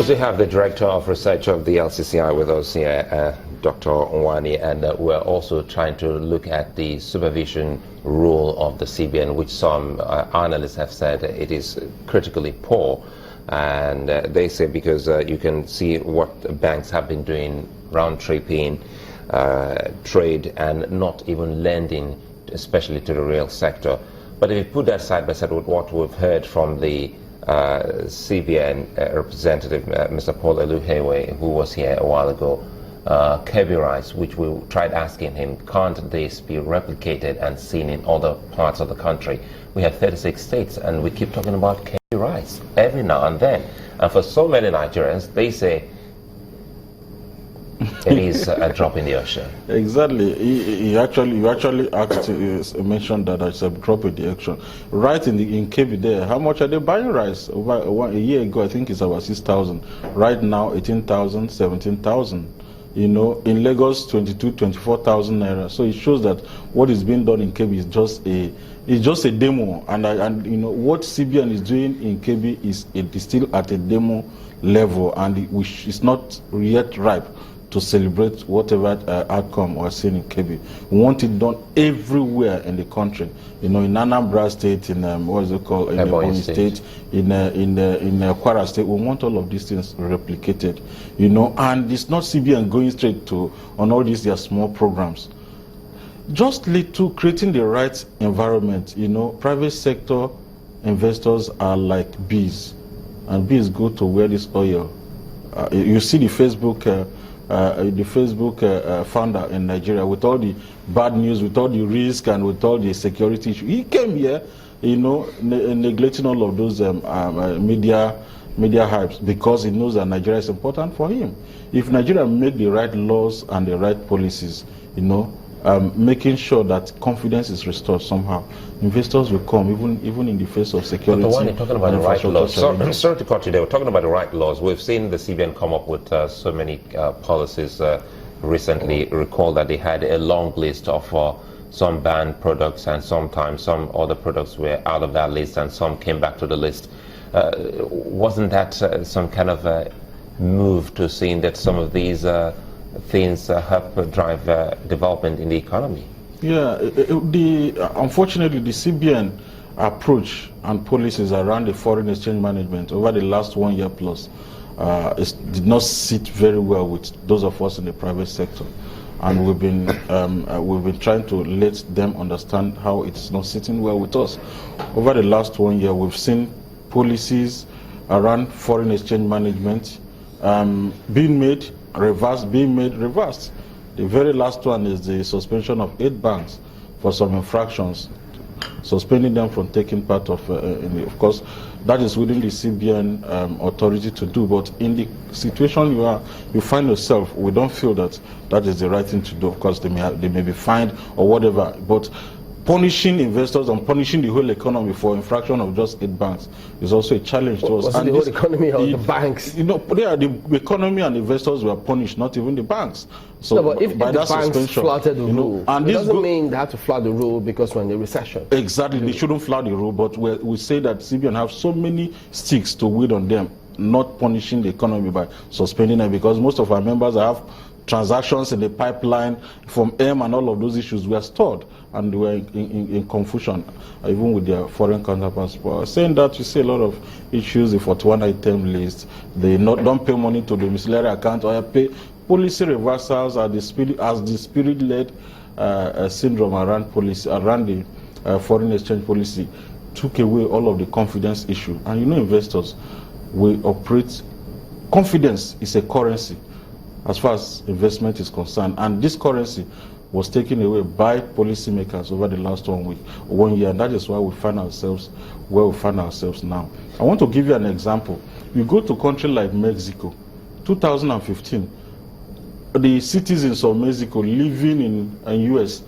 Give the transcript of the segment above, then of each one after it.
also have the Director of Research of the LCCI with us here, Dr. Nwani, and we're also trying to look at the supervision role of the CBN, which some analysts have said it is critically poor. And they say because you can see what banks have been doing, round-tripping, trade, and not even lending, especially to the real sector. But if you put that side by side with what we've heard from the CBN representative, Mr. Paul Eluhewe, who was here a while ago, Kirby rice, which we tried asking him, can't this be replicated and seen in other parts of the country? We have 36 states, and we keep talking about Kirby rice every now and then. And for so many Nigerians, they say it is a drop in the ocean. Exactly. You actually mentioned that it's a drop in the ocean. Right in Kebbi there, how much are they buying rice? A year ago, I think it's about 6,000. Right now, 18,000, 17,000. You know, in Lagos, 22, 24,000 naira. So it shows that what is being done in Kebbi is just a demo. And you know what CBN is doing in Kebbi is still at a demo level, and it's not yet ripe to celebrate whatever outcome we're seeing in Kebbi. We want it done everywhere in the country. You know, in Anambra State, in what is it called, in Ebonyi State, in Kwara State. We want all of these things replicated. You know, and it's not CBN going straight on all these their small programs. Just lead to creating the right environment. You know, private sector investors are like bees, and bees go to where this oil. You see the Facebook founder in Nigeria, with all the bad news, with all the risk, and with all the security issues. He came here, you know, neglecting all of those media hypes, because he knows that Nigeria is important for him. If Nigeria make the right laws and the right policies, you know, making sure that confidence is restored somehow, investors will come, even in the face of security. But the one you're talking about the right laws. Sorry to cut you there. We're talking about the right laws. We've seen the CBN come up with so many policies recently. Recall that they had a long list of some banned products, and sometimes some other products were out of that list, and some came back to the list. Wasn't that some kind of move to seeing that some of these things help drive development in the economy? Yeah, unfortunately, the CBN approach and policies around the foreign exchange management over the last 1 year plus did not sit very well with those of us in the private sector, and we've been trying to let them understand how it's not sitting well with us. Over the last 1 year, we've seen policies around foreign exchange management being made reversed. The very last one is the suspension of 8 banks for some infractions, suspending them from taking part of course, that is within the CBN authority to do. But in the situation you find yourself, we don't feel that is the right thing to do. Of course, they may be fined or whatever, but punishing investors and punishing the whole economy for infraction of just 8 banks is also a challenge to us. Was it the whole economy or the banks? You know, the economy and investors were punished, not even the banks. So no, but if the banks flouted the rule, and it doesn't mean they have to flout the rule because we're in a recession. Exactly, they shouldn't flout the rule, but we say that CBN have so many sticks to wield on them, not punishing the economy by suspending them, because most of our members have transactions in the pipeline from M, and all of those issues were stored, and they were in confusion, even with their foreign counterparts. Saying that, you see a lot of issues, the 41 item list, they don't pay money to the domiciliary account, or pay policy reversals as the spirit-led syndrome around the foreign exchange policy took away all of the confidence issue. And you know, investors, we operate, confidence is a currency as far as investment is concerned, and this currency was taken away by policymakers over the last 1 year, and that is why we find ourselves where we find ourselves now. I want to give you an example. You go to a country like Mexico, 2015, the citizens of Mexico living in US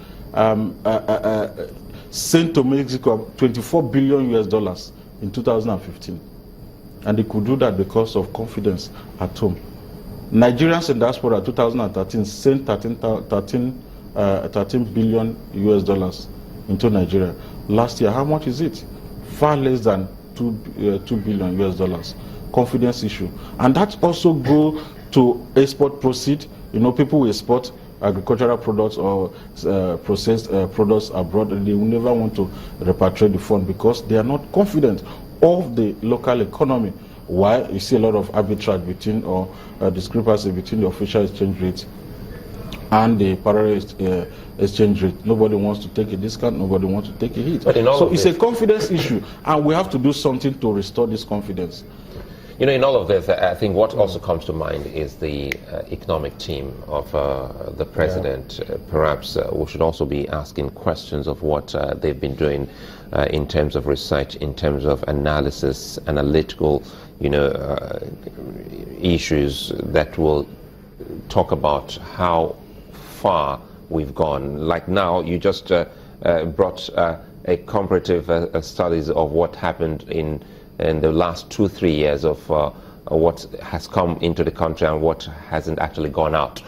sent to Mexico $24 billion in 2015, and they could do that because of confidence at home. Nigerians in diaspora 2013 sent 13 billion US dollars into Nigeria. Last year, how much is it? Far less than 2 billion US dollars. confidence issue. And that also go to export proceed. You know, people will export agricultural products or processed products abroad, and they will never want to repatriate the fund because they are not confident of the local economy. Why? You see a lot of arbitrage between, or discrepancy between the official exchange rate and the parallel exchange rate. Nobody wants to take a discount, nobody wants to take a hit. So it's a confidence issue, and we have to do something to restore this confidence. You know, in all of this, I think what also comes to mind is the economic team of the president. Yeah. Perhaps we should also be asking questions of what they've been doing in terms of research, in terms of analysis, analytical, you know, issues that will talk about how far we've gone. Like now, you just brought a comparative studies of what happened in the last 2-3 years of what has come into the country and what hasn't actually gone out.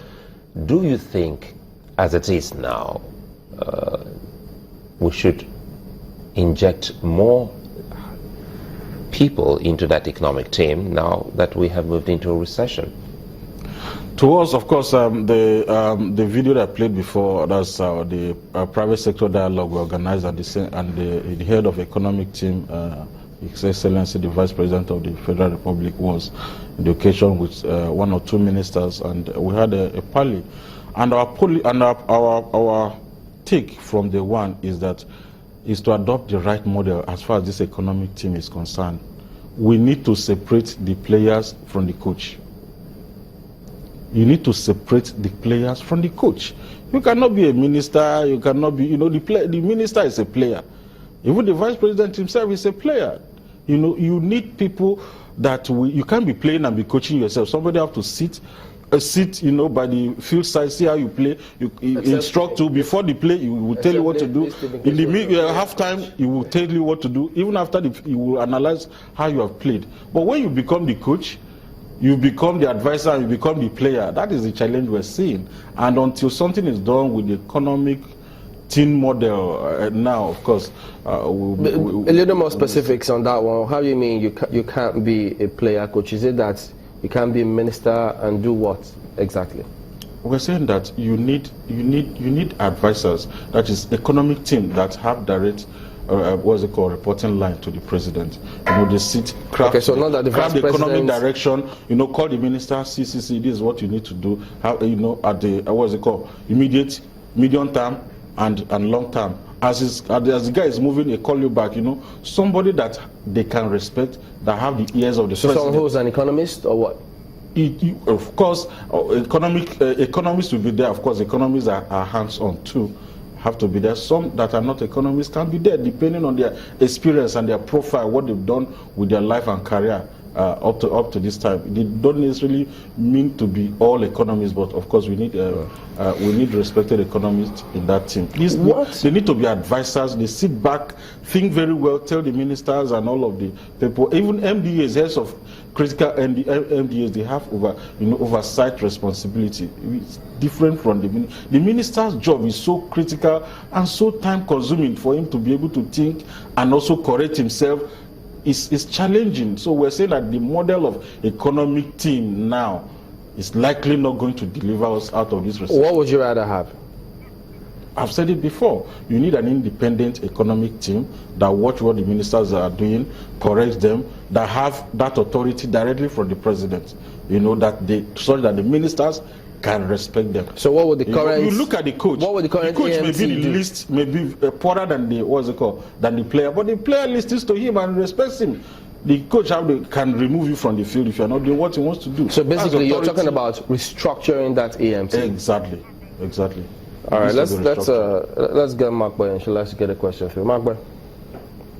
Do you think, as it is now, we should inject more people into that economic team now that we have moved into a recession? To us, of course, the video that I played before, that's the private sector dialogue we organized, and the head of economic team, His Excellency the Vice President of the Federal Republic, was on the occasion with 1 or 2 ministers, and we had a parley. And our take from the one is to adopt the right model as far as this economic team is concerned. We need to separate the players from the coach. You need to separate the players from the coach. You cannot be a minister, you cannot be, you know, the minister is a player. Even the vice president himself is a player. You know, you need people that you can't be playing and be coaching yourself. Somebody have to sit, you know, by the field side, see how you play. You instruct you before the play. You will tell you what to do. In the halftime, he will tell you what to do. Even after he will analyze how you have played. But when you become the coach, you become the advisor, you become the player. That is the challenge we're seeing. And until something is done with the economic team model now, of course. A little more specifics on that one. How do you mean you can't be a player coach? Is it that you can't be a minister and do what exactly? We're saying that you need advisors, that is economic team that have direct what's it called, reporting line to the president. You know, they sit, craft, okay, so not that the vice economic direction, you know, call the minister, CCC, this is what you need to do, how, you know, at the, what's it called, immediate, medium term, and long term. As the guy is moving, they call you back, you know, somebody that they can respect, that have the ears of the president. Someone who's an economist or what? Of course, economists will be there. Of course, economists are hands-on too, have to be there. Some that are not economists can be there, depending on their experience and their profile, what they've done with their life and career up to this time. They don't necessarily mean to be all economists, but of course we need respected economists in that team. They need to be advisors. They sit back, think very well, tell the ministers and all of the people, even MDAs, heads of critical MDAs, they have oversight responsibility. It's different from the minister's job is so critical and so time consuming for him to be able to think and also correct himself. Is challenging. So we're saying that the model of economic team now is likely not going to deliver us out of this recession. What would you rather have? I've said it before. You need an independent economic team that watch what the ministers are doing, correct them, that have that authority directly from the president. You know, so that the ministers can respect them. So what would the current... You look at the coach. What would the current coach AMT may be the least, maybe poorer than the player, but the player listens to him and respects him. The coach can remove you from the field if you're not doing what he wants to do. So basically you're talking about restructuring that AMT. Exactly. All right, let's get Mark Boy and let's get a question through. Mark Boy.